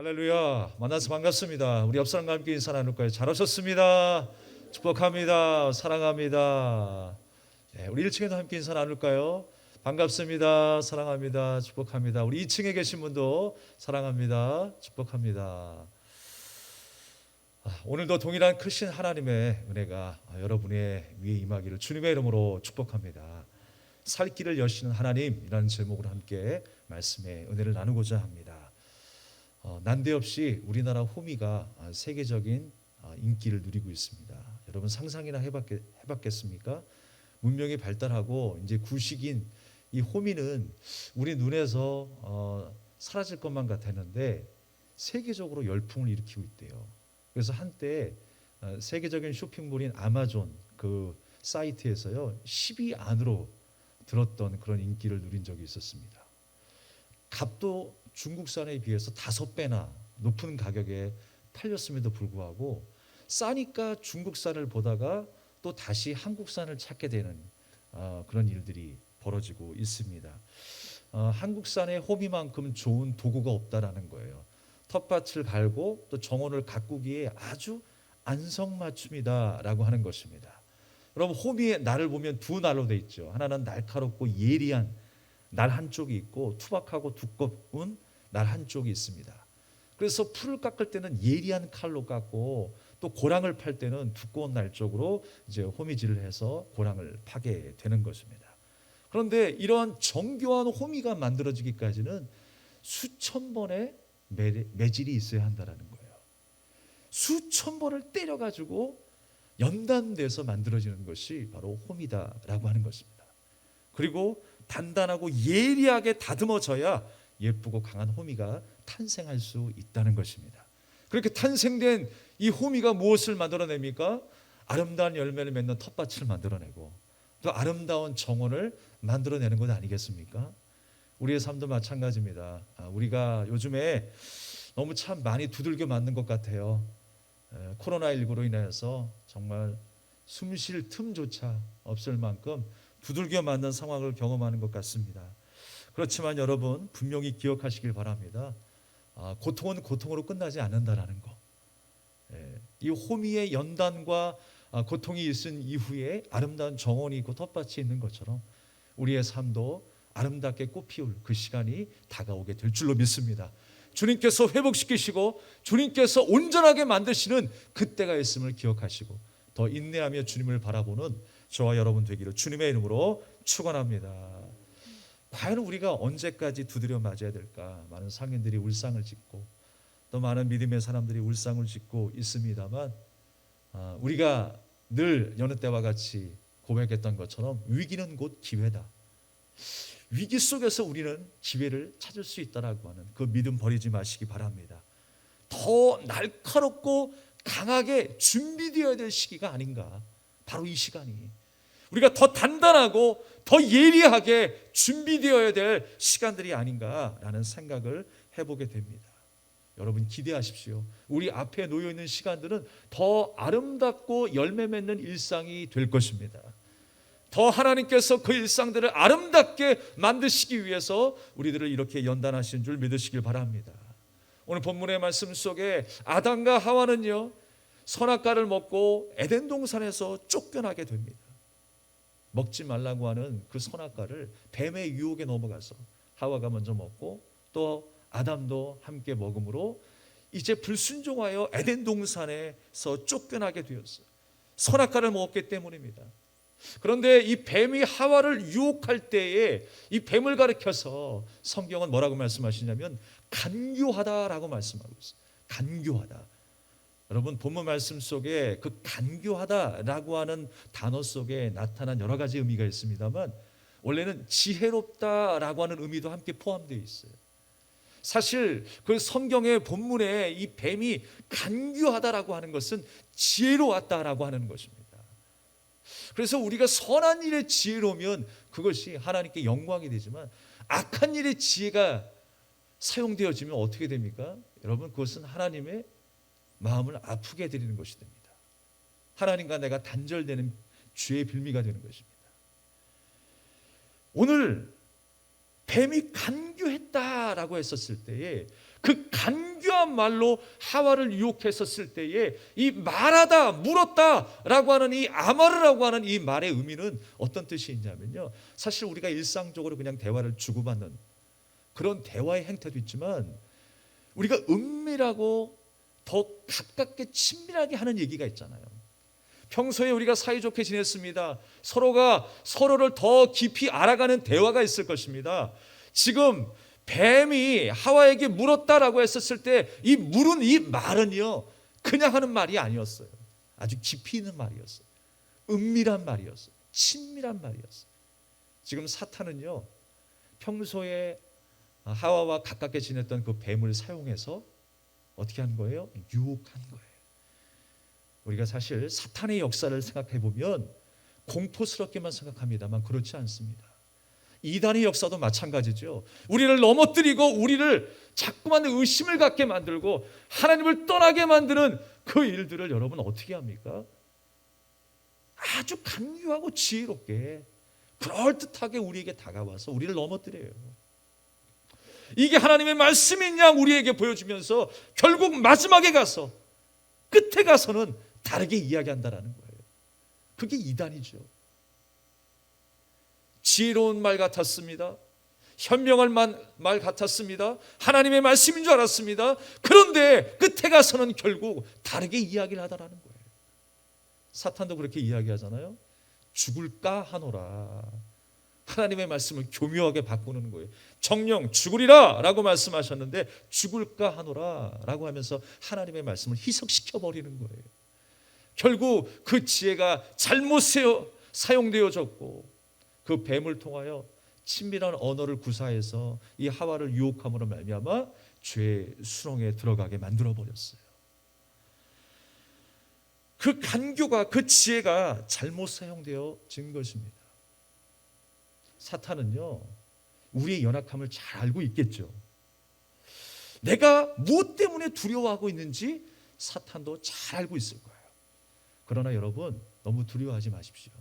할렐루야. 만나서 반갑습니다. 우리 옆 사람과 함께 인사 나눌까요? 잘 오셨습니다. 축복합니다. 사랑합니다. 네, 우리 1층에도 함께 인사 나눌까요? 반갑습니다. 사랑합니다. 축복합니다. 우리 2층에 계신 분도 사랑합니다. 축복합니다. 오늘도 동일한 크신 하나님의 은혜가 여러분의 위에 임하기를 주님의 이름으로 축복합니다. 살 길을 여시는 하나님이라는 제목으로 함께 말씀의 은혜를 나누고자 합니다. 난데없이 우리나라 호미가 세계적인 인기를 누리고 있습니다. 여러분 상상이나 해봤겠습니까? 문명이 발달하고 이제 구식인 이 호미는 우리 눈에서 사라질 것만 같았는데 세계적으로 열풍을 일으키고 있대요. 그래서 한때 세계적인 쇼핑몰인 아마존 그 사이트에서요 10위 안으로 들었던 그런 인기를 누린 적이 있었습니다. 값도 중국산에 비해서 5배나 높은 가격에 팔렸음에도 불구하고 싸니까 중국산을 보다가 또 다시 한국산을 찾게 되는 그런 일들이 벌어지고 있습니다. 한국산의 호미만큼 좋은 도구가 없다라는 거예요. 텃밭을 갈고 또 정원을 가꾸기에 아주 안성맞춤이다라고 하는 것입니다. 여러분 호미의 날을 보면 두 날로 돼 있죠. 하나는 날카롭고 예리한 날 한쪽이 있고 투박하고 두꺼운 날 한쪽이 있습니다. 그래서 풀을 깎을 때는 예리한 칼로 깎고 또 고랑을 팔 때는 두꺼운 날 쪽으로 이제 호미질을 해서 고랑을 파게 되는 것입니다. 그런데 이러한 정교한 호미가 만들어지기까지는 수천 번의 매질이 있어야 한다라는 거예요. 수천 번을 때려가지고 연단돼서 만들어지는 것이 바로 호미다라고 하는 것입니다. 그리고 단단하고 예리하게 다듬어져야 예쁘고 강한 호미가 탄생할 수 있다는 것입니다. 그렇게 탄생된 이 호미가 무엇을 만들어냅니까? 아름다운 열매를 맺는 텃밭을 만들어내고 또 아름다운 정원을 만들어내는 것 아니겠습니까? 우리의 삶도 마찬가지입니다. 우리가 요즘에 너무 참 많이 두들겨 맞는 것 같아요. 코로나19로 인해서 정말 숨 쉴 틈조차 없을 만큼 두들겨 맞는 상황을 경험하는 것 같습니다. 그렇지만 여러분 분명히 기억하시길 바랍니다. 고통은 고통으로 끝나지 않는다라는 거. 이 호미의 연단과 고통이 있은 이후에 아름다운 정원이 있고 텃밭이 있는 것처럼 우리의 삶도 아름답게 꽃피울 그 시간이 다가오게 될 줄로 믿습니다. 주님께서 회복시키시고 주님께서 온전하게 만드시는 그때가 있음을 기억하시고 더 인내하며 주님을 바라보는 저와 여러분 되기를 주님의 이름으로 축원합니다. 과연 우리가 언제까지 두드려 맞아야 될까? 많은 상인들이 울상을 짓고 또 많은 믿음의 사람들이 울상을 짓고 있습니다만 우리가 늘 여느 때와 같이 고백했던 것처럼 위기는 곧 기회다. 위기 속에서 우리는 기회를 찾을 수 있다라고 하는 그 믿음 버리지 마시기 바랍니다. 더 날카롭고 강하게 준비되어야 될 시기가 아닌가. 바로 이 시간이 우리가 더 단단하고 더 예리하게 준비되어야 될 시간들이 아닌가라는 생각을 해보게 됩니다. 여러분 기대하십시오. 우리 앞에 놓여있는 시간들은 더 아름답고 열매 맺는 일상이 될 것입니다. 더 하나님께서 그 일상들을 아름답게 만드시기 위해서 우리들을 이렇게 연단하신 줄 믿으시길 바랍니다. 오늘 본문의 말씀 속에 아담과 하와는요 선악과를 먹고 에덴 동산에서 쫓겨나게 됩니다. 먹지 말라고 하는 그 선악과를 뱀의 유혹에 넘어가서 하와가 먼저 먹고 또 아담도 함께 먹음으로 이제 불순종하여 에덴 동산에서 쫓겨나게 되었어요. 선악과를 먹었기 때문입니다. 그런데 이 뱀이 하와를 유혹할 때에 이 뱀을 가리켜서 성경은 뭐라고 말씀하시냐면 간교하다라고 말씀하고 있어요. 간교하다. 여러분 본문 말씀 속에 그 간교하다라고 하는 단어 속에 나타난 여러 가지 의미가 있습니다만 원래는 지혜롭다라고 하는 의미도 함께 포함되어 있어요. 사실 그 성경의 본문에 이 뱀이 간교하다라고 하는 것은 지혜로웠다라고 하는 것입니다. 그래서 우리가 선한 일에 지혜로우면 그것이 하나님께 영광이 되지만 악한 일에 지혜가 사용되어지면 어떻게 됩니까? 여러분 그것은 하나님의 마음을 아프게 해드리는 것이 됩니다. 하나님과 내가 단절되는 죄의 빌미가 되는 것입니다. 오늘 뱀이 간교했다라고 했었을 때에 그 간교 간교한 말로 하와를 유혹했었을 때에 이 말하다, 물었다라고 하는 이 아마르라고 하는 이 말의 의미는 어떤 뜻이 있냐면요, 사실 우리가 일상적으로 그냥 대화를 주고받는 그런 대화의 행태도 있지만 우리가 은밀하고 더 가깝게 친밀하게 하는 얘기가 있잖아요. 평소에 우리가 사이좋게 지냈습니다. 서로가 서로를 더 깊이 알아가는 대화가 있을 것입니다. 지금 뱀이 하와에게 물었다라고 했었을 때 이 물은 이 말은요, 그냥 하는 말이 아니었어요. 아주 깊이 있는 말이었어요. 은밀한 말이었어요. 친밀한 말이었어요. 지금 사탄은요, 평소에 하와와 가깝게 지냈던 그 뱀을 사용해서 어떻게 한 거예요? 유혹한 거예요. 우리가 사실 사탄의 역사를 생각해 보면 공포스럽게만 생각합니다만 그렇지 않습니다. 이단의 역사도 마찬가지죠. 우리를 넘어뜨리고 우리를 자꾸만 의심을 갖게 만들고 하나님을 떠나게 만드는 그 일들을 여러분 어떻게 합니까? 아주 간교하고 지혜롭게 그럴듯하게 우리에게 다가와서 우리를 넘어뜨려요. 이게 하나님의 말씀인 양 우리에게 보여주면서 결국 마지막에 가서, 끝에 가서는 다르게 이야기한다라는 거예요. 그게 이단이죠. 지혜로운 말 같았습니다. 현명한 말 같았습니다. 하나님의 말씀인 줄 알았습니다. 그런데 끝에 가서는 결국 다르게 이야기를 하다라는 거예요. 사탄도 그렇게 이야기하잖아요. 죽을까 하노라. 하나님의 말씀을 교묘하게 바꾸는 거예요. 정령 죽으리라 라고 말씀하셨는데 죽을까 하노라 라고 하면서 하나님의 말씀을 희석시켜 버리는 거예요. 결국 그 지혜가 잘못 사용되어졌고 그 뱀을 통하여 친밀한 언어를 구사해서 이 하와를 유혹함으로 말미암아 죄의 수렁에 들어가게 만들어 버렸어요. 그 간교가, 그 지혜가 잘못 사용되어진 것입니다. 사탄은요, 우리의 연약함을 잘 알고 있겠죠. 내가 무엇 때문에 두려워하고 있는지 사탄도 잘 알고 있을 거예요. 그러나 여러분, 너무 두려워하지 마십시오.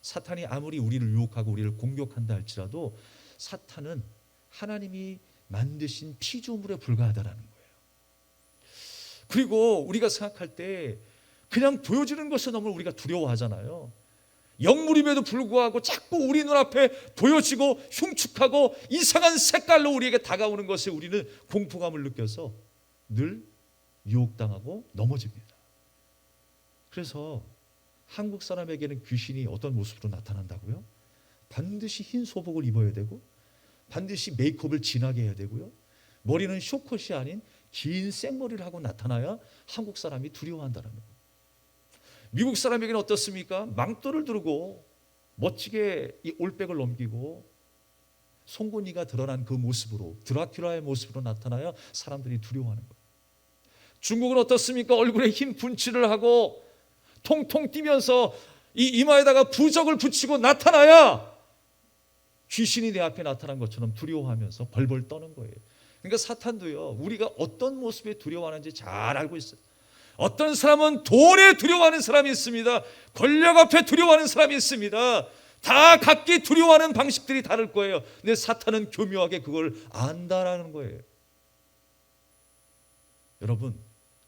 사탄이 아무리 우리를 유혹하고 우리를 공격한다 할지라도 사탄은 하나님이 만드신 피조물에 불과하다라는 거예요. 그리고 우리가 생각할 때 그냥 보여지는 것에 너무 우리가 두려워하잖아요. 영물임에도 불구하고 자꾸 우리 눈앞에 보여지고 흉측하고 이상한 색깔로 우리에게 다가오는 것에 우리는 공포감을 느껴서 늘 유혹당하고 넘어집니다. 그래서 한국 사람에게는 귀신이 어떤 모습으로 나타난다고요? 반드시 흰 소복을 입어야 되고 반드시 메이크업을 진하게 해야 되고요. 머리는 쇼컷이 아닌 긴 생머리를 하고 나타나야 한국 사람이 두려워한다는 거예요. 미국 사람에게는 어떻습니까? 망토를 두르고 멋지게 이 올백을 넘기고 송곳니가 드러난 그 모습으로, 드라큘라의 모습으로 나타나야 사람들이 두려워하는 거예요. 중국은 어떻습니까? 얼굴에 흰 분칠을 하고 통통 뛰면서 이 이마에다가 부적을 붙이고 나타나야 귀신이 내 앞에 나타난 것처럼 두려워하면서 벌벌 떠는 거예요. 그러니까 사탄도요, 우리가 어떤 모습에 두려워하는지 잘 알고 있어요. 어떤 사람은 돈에 두려워하는 사람이 있습니다. 권력 앞에 두려워하는 사람이 있습니다. 다 각기 두려워하는 방식들이 다를 거예요. 근데 사탄은 교묘하게 그걸 안다라는 거예요. 여러분,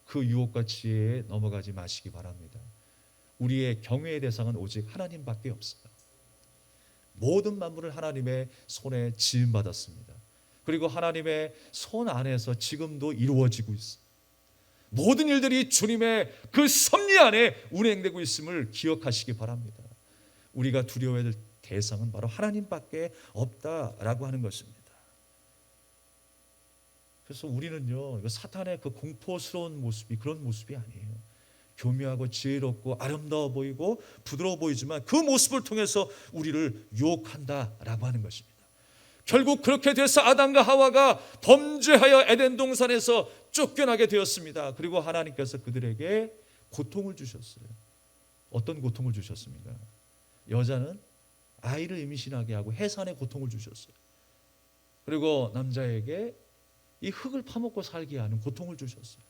그 유혹과 지혜에 넘어가지 마시기 바랍니다. 우리의 경외의 대상은 오직 하나님밖에 없어요. 모든 만물을 하나님의 손에 지음받았습니다. 그리고 하나님의 손 안에서 지금도 이루어지고 있어요. 모든 일들이 주님의 그 섭리 안에 운행되고 있음을 기억하시기 바랍니다. 우리가 두려워해야 될 대상은 바로 하나님밖에 없다라고 하는 것입니다. 그래서 우리는요, 사탄의 그 공포스러운 모습이 그런 모습이 아니에요. 교묘하고 지혜롭고 아름다워 보이고 부드러워 보이지만 그 모습을 통해서 우리를 유혹한다라고 하는 것입니다. 결국 그렇게 돼서 아담과 하와가 범죄하여 에덴 동산에서 쫓겨나게 되었습니다. 그리고 하나님께서 그들에게 고통을 주셨어요. 어떤 고통을 주셨습니까? 여자는 아이를 임신하게 하고 해산의 고통을 주셨어요. 그리고 남자에게 이 흙을 파먹고 살게 하는 고통을 주셨어요.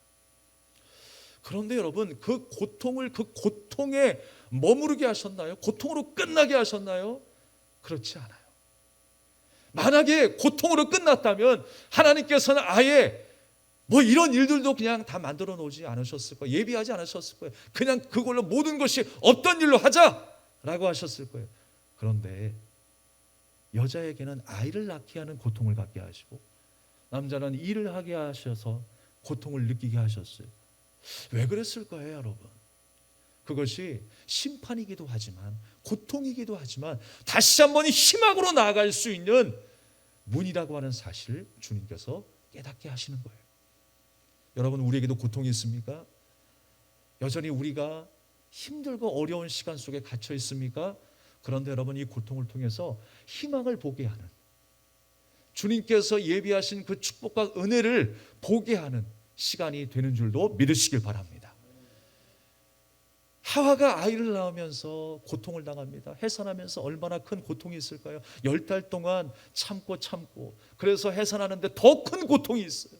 그런데 여러분, 그 고통에 머무르게 하셨나요? 고통으로 끝나게 하셨나요? 그렇지 않아요. 만약에 고통으로 끝났다면 하나님께서는 아예 뭐 이런 일들도 그냥 다 만들어 놓지 않으셨을 거예요. 예비하지 않으셨을 거예요. 그냥 그걸로 모든 것이 없던 일로 하자라고 하셨을 거예요. 그런데 여자에게는 아이를 낳게 하는 고통을 갖게 하시고 남자는 일을 하게 하셔서 고통을 느끼게 하셨어요. 왜 그랬을까요, 여러분? 그것이 심판이기도 하지만 고통이기도 하지만 다시 한번 희망으로 나아갈 수 있는 문이라고 하는 사실을 주님께서 깨닫게 하시는 거예요. 여러분, 우리에게도 고통이 있습니까? 여전히 우리가 힘들고 어려운 시간 속에 갇혀 있습니까? 그런데 여러분, 이 고통을 통해서 희망을 보게 하는, 주님께서 예비하신 그 축복과 은혜를 보게 하는 시간이 되는 줄도 믿으시길 바랍니다. 하와가 아이를 낳으면서 고통을 당합니다. 해산하면서 얼마나 큰 고통이 있을까요? 10달 동안 참고 그래서 해산하는데 더 큰 고통이 있어요.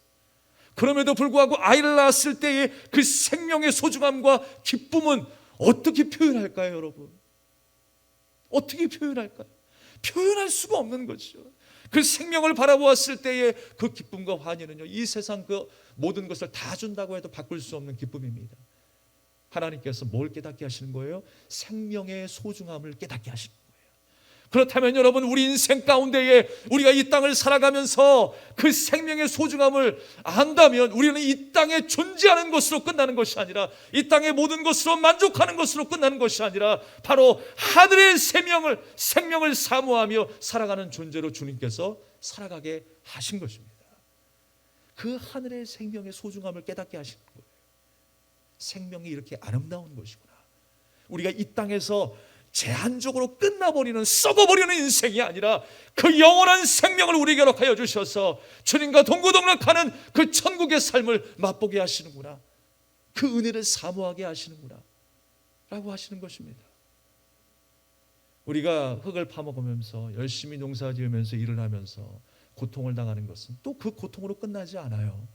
그럼에도 불구하고 아이를 낳았을 때의 그 생명의 소중함과 기쁨은 어떻게 표현할까요, 여러분? 어떻게 표현할까요? 표현할 수가 없는 거죠. 그 생명을 바라보았을 때의 그 기쁨과 환희는요, 이 세상 그 모든 것을 다 준다고 해도 바꿀 수 없는 기쁨입니다. 하나님께서 뭘 깨닫게 하시는 거예요? 생명의 소중함을 깨닫게 하시는 거예요. 그렇다면 여러분, 우리 인생 가운데에 우리가 이 땅을 살아가면서 그 생명의 소중함을 안다면 우리는 이 땅에 존재하는 것으로 끝나는 것이 아니라, 이 땅의 모든 것으로 만족하는 것으로 끝나는 것이 아니라 바로 하늘의 생명을 사모하며 살아가는 존재로 주님께서 살아가게 하신 것입니다. 그 하늘의 생명의 소중함을 깨닫게 하시는 거예요. 생명이 이렇게 아름다운 것이구나. 우리가 이 땅에서 제한적으로 끝나버리는, 썩어버리는 인생이 아니라 그 영원한 생명을 우리에게 허락하여 주셔서 주님과 동고동락하는 그 천국의 삶을 맛보게 하시는구나, 그 은혜를 사모하게 하시는구나 라고 하시는 것입니다. 우리가 흙을 파먹으면서 열심히 농사지으면서 일을 하면서 고통을 당하는 것은 또 그 고통으로 끝나지 않아요.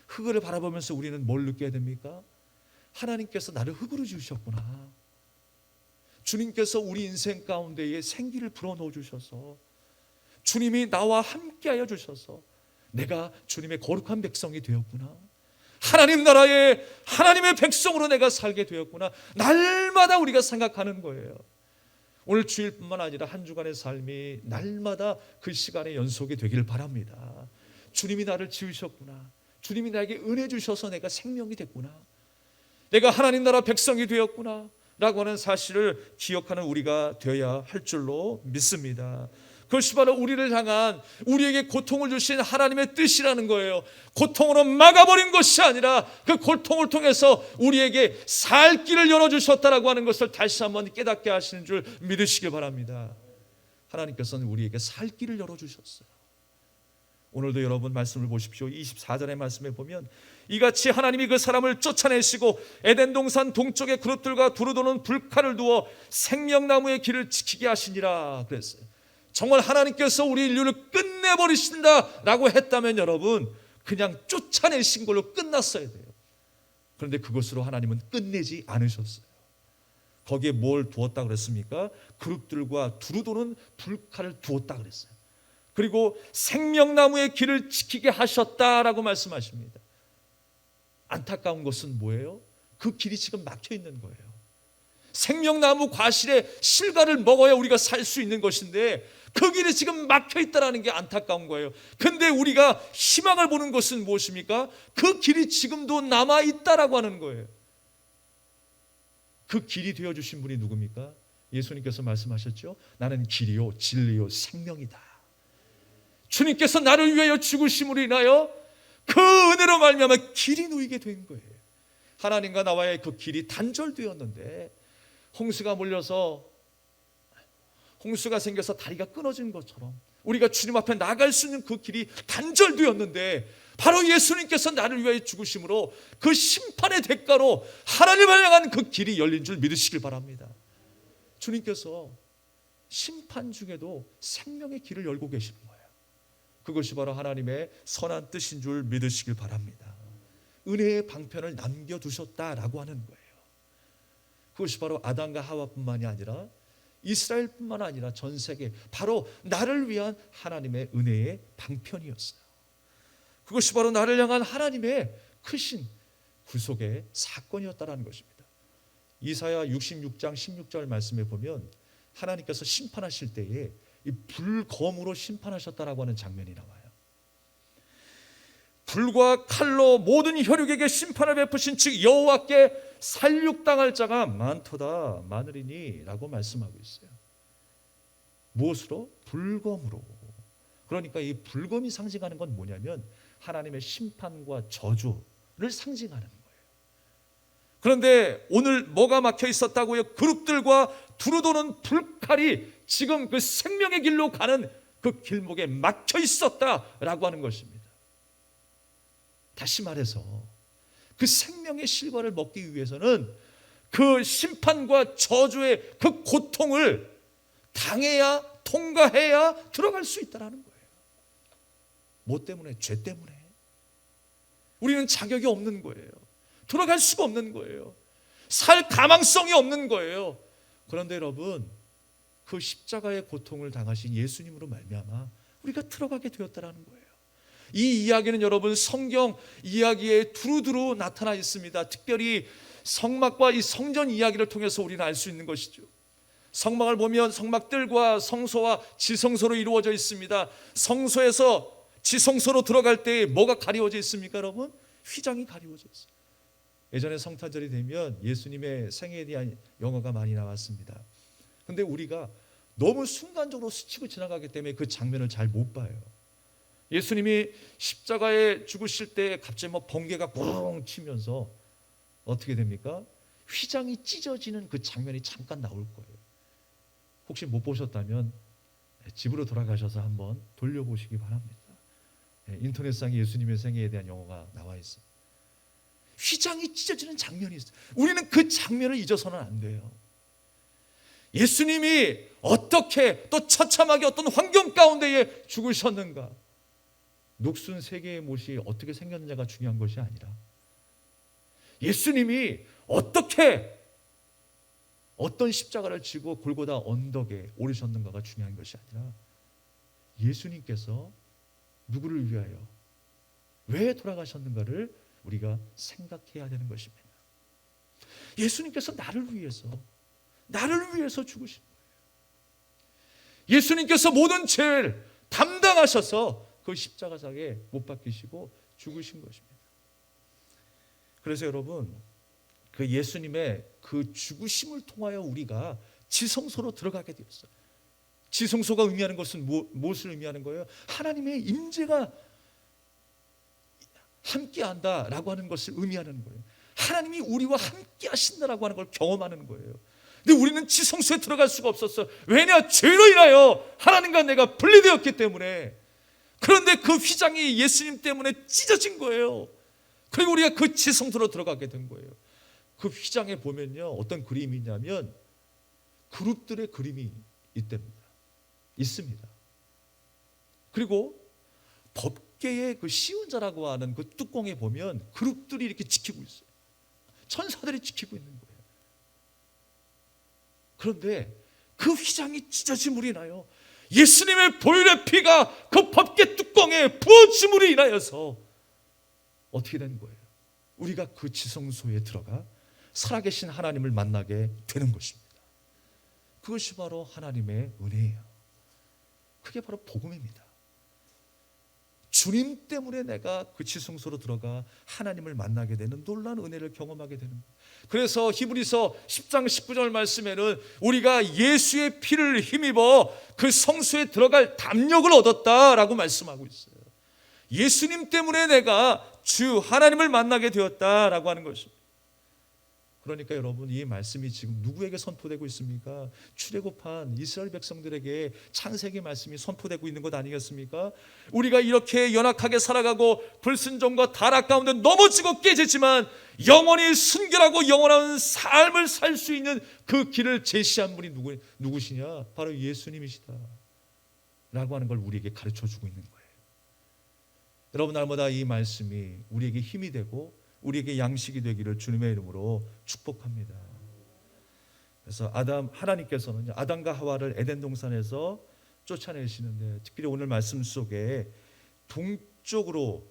흙을 바라보면서 우리는 뭘 느껴야 됩니까? 하나님께서 나를 흙으로 지으셨구나. 주님께서 우리 인생 가운데에 생기를 불어넣어 주셔서 주님이 나와 함께하여 주셔서 내가 주님의 거룩한 백성이 되었구나. 하나님 나라의 하나님의 백성으로 내가 살게 되었구나. 날마다 우리가 생각하는 거예요. 오늘 주일뿐만 아니라 한 주간의 삶이 날마다 그 시간의 연속이 되기를 바랍니다. 주님이 나를 지으셨구나. 주님이 나에게 은혜 주셔서 내가 생명이 됐구나. 내가 하나님 나라 백성이 되었구나 라고 하는 사실을 기억하는 우리가 되어야 할 줄로 믿습니다. 그것이 바로 우리를 향한, 우리에게 고통을 주신 하나님의 뜻이라는 거예요. 고통으로 막아버린 것이 아니라 그 고통을 통해서 우리에게 살 길을 열어주셨다라고 하는 것을 다시 한번 깨닫게 하시는 줄 믿으시길 바랍니다. 하나님께서는 우리에게 살 길을 열어주셨어요. 오늘도 여러분 말씀을 보십시오. 24절의 말씀에 보면 이같이 하나님이 그 사람을 쫓아내시고 에덴 동산 동쪽에 그룹들과 두루 도는 불칼을 두어 생명나무의 길을 지키게 하시니라 그랬어요. 정말 하나님께서 우리 인류를 끝내버리신다라고 했다면 여러분, 그냥 쫓아내신 걸로 끝났어야 돼요. 그런데 그것으로 하나님은 끝내지 않으셨어요. 거기에 뭘 두었다 그랬습니까? 그룹들과 두루 도는 불칼을 두었다 그랬어요. 그리고 생명나무의 길을 지키게 하셨다라고 말씀하십니다. 안타까운 것은 뭐예요? 그 길이 지금 막혀 있는 거예요. 생명나무 과실의 실과를 먹어야 우리가 살 수 있는 것인데 그 길이 지금 막혀 있다는 게 안타까운 거예요. 근데 우리가 희망을 보는 것은 무엇입니까? 그 길이 지금도 남아 있다라고 하는 거예요. 그 길이 되어주신 분이 누굽니까? 예수님께서 말씀하셨죠. 나는 길이요 진리요 생명이다. 주님께서 나를 위하여 죽으심으로 인하여 그 은혜로 말미암아 길이 놓이게 된 거예요. 하나님과 나와의 그 길이 단절되었는데 홍수가 몰려서, 홍수가 생겨서 다리가 끊어진 것처럼 우리가 주님 앞에 나갈 수 있는 그 길이 단절되었는데 바로 예수님께서 나를 위하여 죽으심으로 그 심판의 대가로 하나님을 향한 그 길이 열린 줄 믿으시길 바랍니다. 주님께서 심판 중에도 생명의 길을 열고 계시는 거예요. 그것이 바로 하나님의 선한 뜻인 줄 믿으시길 바랍니다. 은혜의 방편을 남겨두셨다라고 하는 거예요. 그것이 바로 아담과 하와뿐만이 아니라 이스라엘뿐만 아니라 전 세계, 바로 나를 위한 하나님의 은혜의 방편이었어요. 그것이 바로 나를 향한 하나님의 크신 구속의 사건이었다라는 것입니다. 이사야 66장 16절 말씀에 보면 하나님께서 심판하실 때에 이 불검으로 심판하셨다라고 하는 장면이 나와요. 불과 칼로 모든 혈육에게 심판을 베푸신 즉 여호와께 살육당할 자가 많도다 많으리니라고 말씀하고 있어요. 무엇으로? 불검으로. 그러니까 이 불검이 상징하는 건 뭐냐면 하나님의 심판과 저주를 상징하는 거예요. 그런데 오늘 뭐가 막혀 있었다고요? 그룹들과 두루도는 불칼이 지금 그 생명의 길로 가는 그 길목에 막혀 있었다라고 하는 것입니다. 다시 말해서 그 생명의 실과를 먹기 위해서는 그 심판과 저주의 그 고통을 당해야, 통과해야 들어갈 수 있다는 거예요. 뭐 때문에? 죄 때문에. 우리는 자격이 없는 거예요. 들어갈 수가 없는 거예요. 살 가망성이 없는 거예요. 그런데 여러분, 그 십자가의 고통을 당하신 예수님으로 말미암아 우리가 들어가게 되었다는 거예요. 이 이야기는 여러분 성경 이야기에 두루두루 나타나 있습니다. 특별히 성막과 이 성전 이야기를 통해서 우리는 알 수 있는 것이죠. 성막을 보면 성막들과 성소와 지성소로 이루어져 있습니다. 성소에서 지성소로 들어갈 때 뭐가 가리워져 있습니까, 여러분? 휘장이 가리워져 있어요. 예전에 성탄절이 되면 예수님의 생애에 대한 영화가 많이 나왔습니다. 그런데 우리가 너무 순간적으로 스치고 지나가기 때문에 그 장면을 잘 못 봐요. 예수님이 십자가에 죽으실 때 갑자기 막 번개가 꽝 치면서 어떻게 됩니까? 휘장이 찢어지는 그 장면이 잠깐 나올 거예요. 혹시 못 보셨다면 집으로 돌아가셔서 한번 돌려보시기 바랍니다. 인터넷상에 예수님의 생애에 대한 영화가 나와 있습니다. 휘장이 찢어지는 장면이 있어요. 우리는 그 장면을 잊어서는 안 돼요. 예수님이 어떻게 또 처참하게 어떤 환경 가운데에 죽으셨는가? 녹슨 세 개의 못이 어떻게 생겼느냐가 중요한 것이 아니라 예수님이 어떻게 어떤 십자가를 지고 골고다 언덕에 오르셨는가가 중요한 것이 아니라 예수님께서 누구를 위하여 왜 돌아가셨는가를 우리가 생각해야 되는 것입니다. 예수님께서 나를 위해서 죽으신 거예요. 예수님께서 모든 죄를 담당하셔서 그 십자가상에 못 박히시고 죽으신 것입니다. 그래서 여러분, 그 예수님의 그 죽으심을 통하여 우리가 지성소로 들어가게 되었어요. 지성소가 의미하는 것은 무엇을 의미하는 거예요? 하나님의 임재가 함께한다라고 하는 것을 의미하는 거예요. 하나님이 우리와 함께 하신다라고 하는 걸 경험하는 거예요. 근데 우리는 지성소에 들어갈 수가 없었어요. 왜냐? 죄로 인하여 하나님과 내가 분리되었기 때문에. 그런데 그 휘장이 예수님 때문에 찢어진 거예요. 그리고 우리가 그 지성소로 들어가게 된 거예요. 그 휘장에 보면요, 어떤 그림이 있냐면 그룹들의 그림이 있습니다. 그리고 법궤의 그 시운자라고 하는 그 뚜껑에 보면 그룹들이 이렇게 지키고 있어요. 천사들이 지키고 있는 거예요. 그런데 그 휘장이 찢어짐으로 인하여 예수님의 보혈의 피가 그 법궤 뚜껑에 부어짐으로 인하여서 어떻게 된 거예요? 우리가 그 지성소에 들어가 살아계신 하나님을 만나게 되는 것입니다. 그것이 바로 하나님의 은혜예요. 그게 바로 복음입니다. 주님 때문에 내가 그 지성소로 들어가 하나님을 만나게 되는 놀라운 은혜를 경험하게 되는 거예요. 그래서 히브리서 10장 19절 말씀에는 우리가 예수의 피를 힘입어 그 성소에 들어갈 담력을 얻었다라고 말씀하고 있어요. 예수님 때문에 내가 주 하나님을 만나게 되었다라고 하는 것입니다. 그러니까 여러분, 이 말씀이 지금 누구에게 선포되고 있습니까? 출애굽한 이스라엘 백성들에게 창세기 말씀이 선포되고 있는 것 아니겠습니까? 우리가 이렇게 연약하게 살아가고 불순종과 타락 가운데 넘어지고 깨지지만 영원히 순결하고 영원한 삶을 살 수 있는 그 길을 제시한 분이 누구시냐? 바로 예수님이시다 라고 하는 걸 우리에게 가르쳐주고 있는 거예요. 여러분, 날마다 이 말씀이 우리에게 힘이 되고 우리에게 양식이 되기를 주님의 이름으로 축복합니다. 그래서 하나님께서는 아담과 하와를 에덴 동산에서 쫓아내시는데 특별히 오늘 말씀 속에 동쪽으로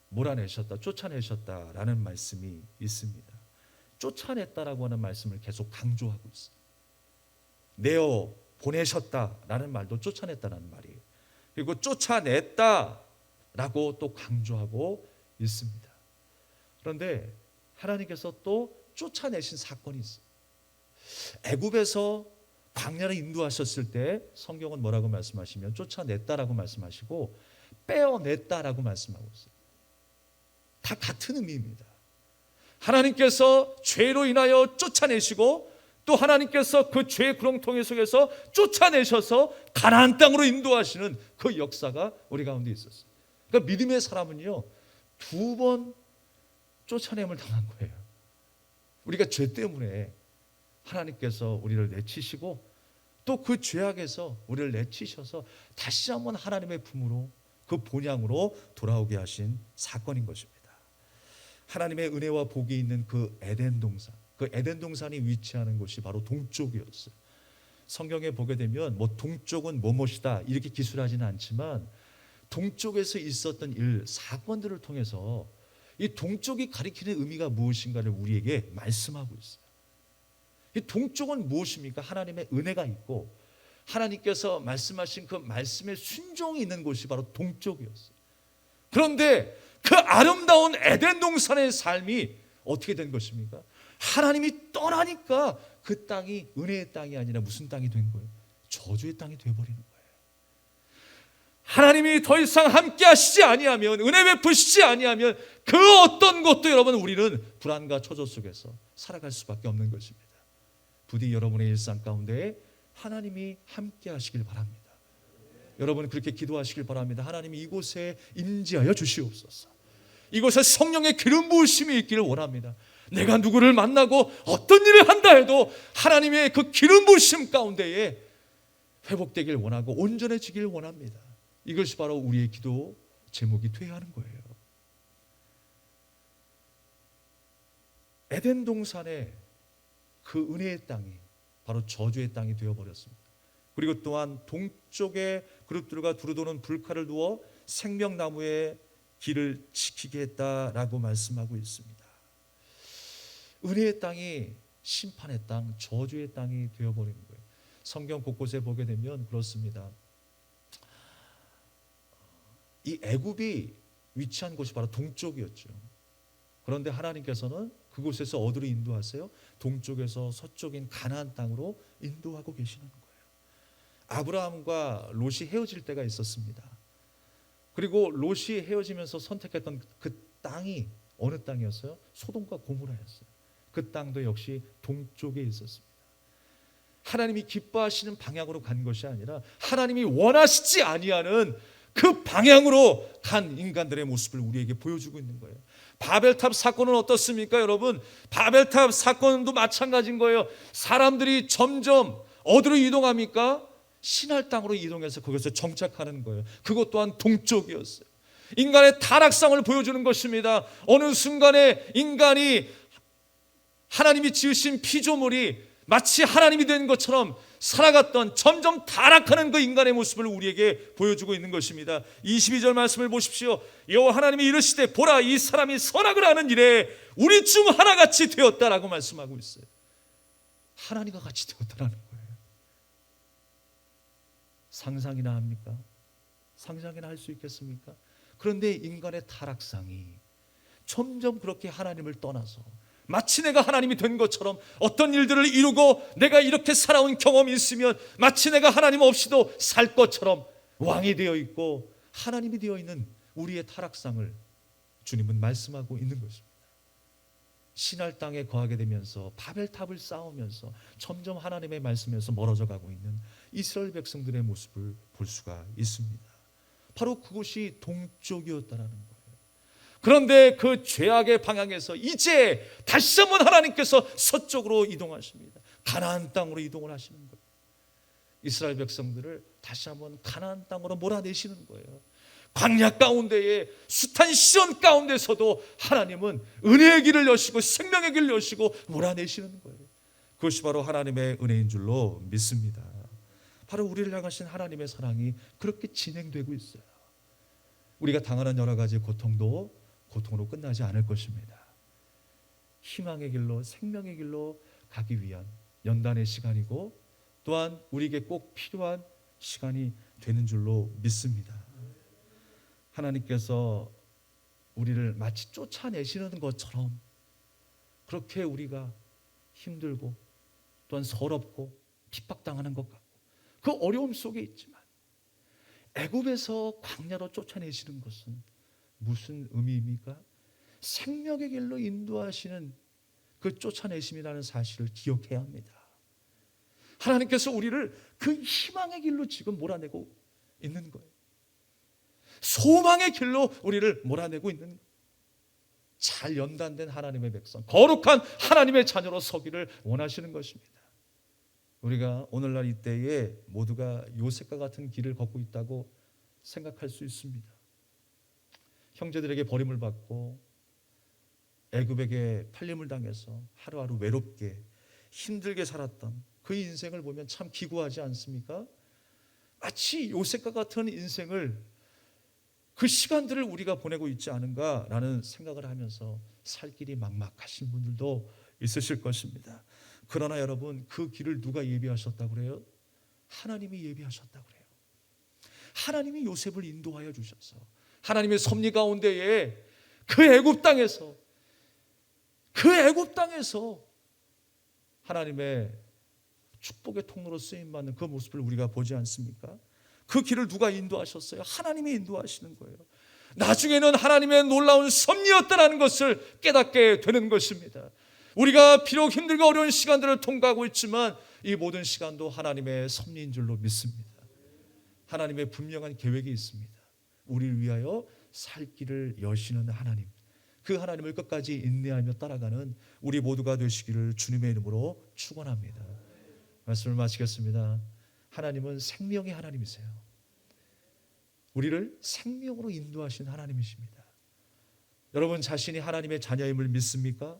몰아내셨다, 쫓아내셨다라는 말씀이 있습니다. 쫓아냈다라고 하는 말씀을 계속 강조하고 있어요. 내어 보내셨다라는 말도 쫓아냈다라는 말이에요. 그리고 쫓아냈다라고 또 강조하고 있습니다. 그런데 하나님께서 또 쫓아내신 사건이 있어요. 애굽에서 광야를 인도하셨을 때 성경은 뭐라고 말씀하시면 쫓아냈다라고 말씀하시고 빼어냈다라고 말씀하고 있어요. 다 같은 의미입니다. 하나님께서 죄로 인하여 쫓아내시고 또 하나님께서 그 죄의 구렁텅이 속에서 쫓아내셔서 가나안 땅으로 인도하시는 그 역사가 우리 가운데 있었어요. 그러니까 믿음의 사람은요, 2번 쫓아냄을 당한 거예요. 우리가 죄 때문에 하나님께서 우리를 내치시고 또 그 죄악에서 우리를 내치셔서 다시 한번 하나님의 품으로, 그 본향으로 돌아오게 하신 사건인 것입니다. 하나님의 은혜와 복이 있는 그 에덴 동산, 그 에덴 동산이 위치하는 곳이 바로 동쪽이었어요. 성경에 보게 되면 뭐 동쪽은 뭐뭐이다 이렇게 기술하지는 않지만 동쪽에서 있었던 사건들을 통해서 이 동쪽이 가리키는 의미가 무엇인가를 우리에게 말씀하고 있어요. 이 동쪽은 무엇입니까? 하나님의 은혜가 있고 하나님께서 말씀하신 그 말씀의 순종이 있는 곳이 바로 동쪽이었어요. 그런데 그 아름다운 에덴 동산의 삶이 어떻게 된 것입니까? 하나님이 떠나니까 그 땅이 은혜의 땅이 아니라 무슨 땅이 된 거예요? 저주의 땅이 되어버리는 거예요. 하나님이 더 이상 함께 하시지 아니하면, 은혜 베푸시지 아니하면 그 어떤 것도 여러분 우리는 불안과 초조 속에서 살아갈 수밖에 없는 것입니다. 부디 여러분의 일상 가운데 하나님이 함께 하시길 바랍니다. 여러분 그렇게 기도하시길 바랍니다. 하나님이 이곳에 임재하여 주시옵소서. 이곳에 성령의 기름 부으심이 있기를 원합니다. 내가 누구를 만나고 어떤 일을 한다 해도 하나님의 그 기름 부으심 가운데에 회복되길 원하고 온전해지길 원합니다. 이것이 바로 우리의 기도 제목이 되어야 하는 거예요. 에덴 동산의 그 은혜의 땅이 바로 저주의 땅이 되어버렸습니다. 그리고 또한 동쪽의 그룹들과 두루도는 불칼을 두어 생명나무의 길을 지키게 했다라고 말씀하고 있습니다. 은혜의 땅이 심판의 땅, 저주의 땅이 되어버리는 거예요. 성경 곳곳에 보게 되면 그렇습니다. 이 애굽이 위치한 곳이 바로 동쪽이었죠. 그런데 하나님께서는 그곳에서 어디로 인도하세요? 동쪽에서 서쪽인 가나안 땅으로 인도하고 계시는 거예요. 아브라함과 롯이 헤어질 때가 있었습니다. 그리고 롯이 헤어지면서 선택했던 그 땅이 어느 땅이었어요? 소돔과 고모라였어요. 그 땅도 역시 동쪽에 있었습니다. 하나님이 기뻐하시는 방향으로 간 것이 아니라 하나님이 원하시지 아니하는 그 방향으로 간 인간들의 모습을 우리에게 보여주고 있는 거예요. 바벨탑 사건은 어떻습니까, 여러분? 바벨탑 사건도 마찬가지인 거예요. 사람들이 점점 어디로 이동합니까? 신할 땅으로 이동해서 거기서 정착하는 거예요. 그것 또한 동쪽이었어요. 인간의 타락상을 보여주는 것입니다. 어느 순간에 인간이 하나님이 지으신 피조물이 마치 하나님이 된 것처럼 살아갔던 점점 타락하는 그 인간의 모습을 우리에게 보여주고 있는 것입니다. 22절 말씀을 보십시오. 여호와 하나님이 이르시되 보라 이 사람이 선악을 하는 일에 우리 중 하나같이 되었다라고 말씀하고 있어요. 하나님과 같이 되었다라는 거예요. 상상이나 합니까? 상상이나 할 수 있겠습니까? 그런데 인간의 타락상이 점점 그렇게 하나님을 떠나서 마치 내가 하나님이 된 것처럼 어떤 일들을 이루고 내가 이렇게 살아온 경험이 있으면 마치 내가 하나님 없이도 살 것처럼 왕이 되어 있고 하나님이 되어 있는 우리의 타락상을 주님은 말씀하고 있는 것입니다. 신할 땅에 거하게 되면서 바벨탑을 쌓으면서 점점 하나님의 말씀에서 멀어져 가고 있는 이스라엘 백성들의 모습을 볼 수가 있습니다. 바로 그곳이 동쪽이었다라는 거예요. 그런데 그 죄악의 방향에서 이제 다시 한번 하나님께서 서쪽으로 이동하십니다. 가나안 땅으로 이동을 하시는 거예요. 이스라엘 백성들을 다시 한번 가나안 땅으로 몰아내시는 거예요. 광야 가운데에 숱한 시련 가운데서도 하나님은 은혜의 길을 여시고 생명의 길을 여시고 몰아내시는 거예요. 그것이 바로 하나님의 은혜인 줄로 믿습니다. 바로 우리를 향하신 하나님의 사랑이 그렇게 진행되고 있어요. 우리가 당하는 여러 가지 고통도 고통으로 끝나지 않을 것입니다. 희망의 길로, 생명의 길로 가기 위한 연단의 시간이고 또한 우리에게 꼭 필요한 시간이 되는 줄로 믿습니다. 하나님께서 우리를 마치 쫓아내시는 것처럼 그렇게 우리가 힘들고 또한 서럽고 핍박당하는 것 같고 그 어려움 속에 있지만 애굽에서 광야로 쫓아내시는 것은 무슨 의미입니까? 생명의 길로 인도하시는 그 쫓아내심이라는 사실을 기억해야 합니다. 하나님께서 우리를 그 희망의 길로 지금 몰아내고 있는 거예요. 소망의 길로 우리를 몰아내고 있는 거예요. 잘 연단된 하나님의 백성, 거룩한 하나님의 자녀로 서기를 원하시는 것입니다. 우리가 오늘날 이때에 모두가 요셉과 같은 길을 걷고 있다고 생각할 수 있습니다. 형제들에게 버림을 받고 애굽에게 팔림을 당해서 하루하루 외롭게 힘들게 살았던 그 인생을 보면 참 기구하지 않습니까? 마치 요셉과 같은 인생을 그 시간들을 우리가 보내고 있지 않은가라는 생각을 하면서 살 길이 막막하신 분들도 있으실 것입니다. 그러나 여러분, 그 길을 누가 예비하셨다고 그래요? 하나님이 예비하셨다고 그래요. 하나님이 요셉을 인도하여 주셔서 하나님의 섭리 가운데에 그 애굽 땅에서 하나님의 축복의 통로로 쓰임받는 그 모습을 우리가 보지 않습니까? 그 길을 누가 인도하셨어요? 하나님이 인도하시는 거예요. 나중에는 하나님의 놀라운 섭리였다는 것을 깨닫게 되는 것입니다. 우리가 비록 힘들고 어려운 시간들을 통과하고 있지만 이 모든 시간도 하나님의 섭리인 줄로 믿습니다. 하나님의 분명한 계획이 있습니다. 우리를 위하여 살 길을 여시는 하나님, 그 하나님을 끝까지 인내하며 따라가는 우리 모두가 되시기를 주님의 이름으로 축원합니다. 말씀을 마치겠습니다. 하나님은 생명의 하나님이세요. 우리를 생명으로 인도하신 하나님이십니다. 여러분 자신이 하나님의 자녀임을 믿습니까?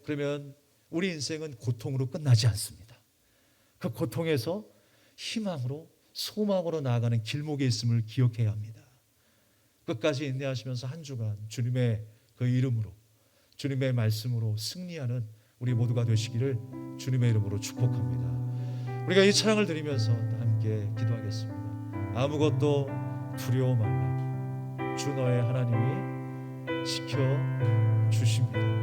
그러면 우리 인생은 고통으로 끝나지 않습니다. 그 고통에서 희망으로, 소망으로 나아가는 길목에 있음을 기억해야 합니다. 끝까지 인내하시면서 한 주간 주님의 그 이름으로, 주님의 말씀으로 승리하는 우리 모두가 되시기를 주님의 이름으로 축복합니다. 우리가 이 찬양을 드리면서 함께 기도하겠습니다. 아무것도 두려워 말라. 주 너의 하나님이 지켜주십니다.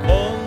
건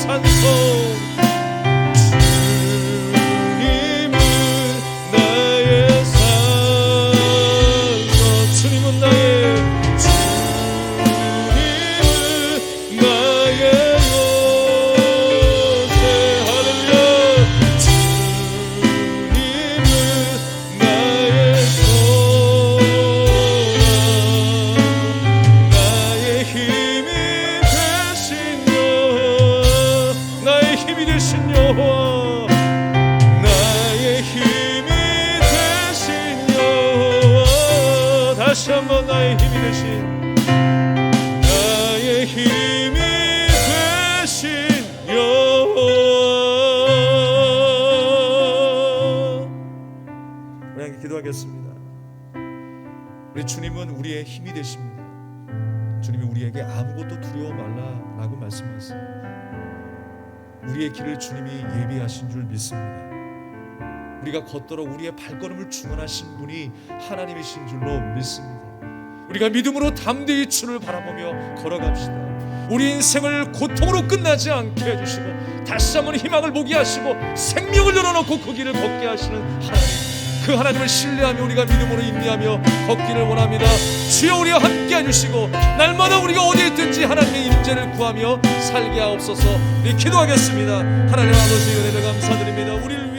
산소. 주님은 나의 산소. 주님은 나의 다시 한번 나의 힘이 되신, 나의 힘이 되신 여호와. 우리 함께 기도하겠습니다. 우리 주님은 우리의 힘이 되십니다. 주님이 우리에게 아무것도 두려워 말라라고 말씀하세요. 우리의 길을 주님이 예비하신 줄 믿습니다. 우리가 걷도록 우리의 발걸음을 중언하신 분이 하나님이신 줄로 믿습니다. 우리가 믿음으로 담대히 주를 바라보며 걸어갑시다. 우리 인생을 고통으로 끝나지 않게 해주시고 다시 한번 희망을 보게 하시고 생명을 열어놓고 그 길을 걷게 하시는 하나님, 그 하나님을 신뢰하며 우리가 믿음으로 인내하며 걷기를 원합니다. 주여 우리와 함께 해주시고 날마다 우리가 어디에 있든지 하나님의 임재를 구하며 살게 하옵소서. 기도하겠습니다. 하나님 아버지, 은혜를 감사드립니다. 우리를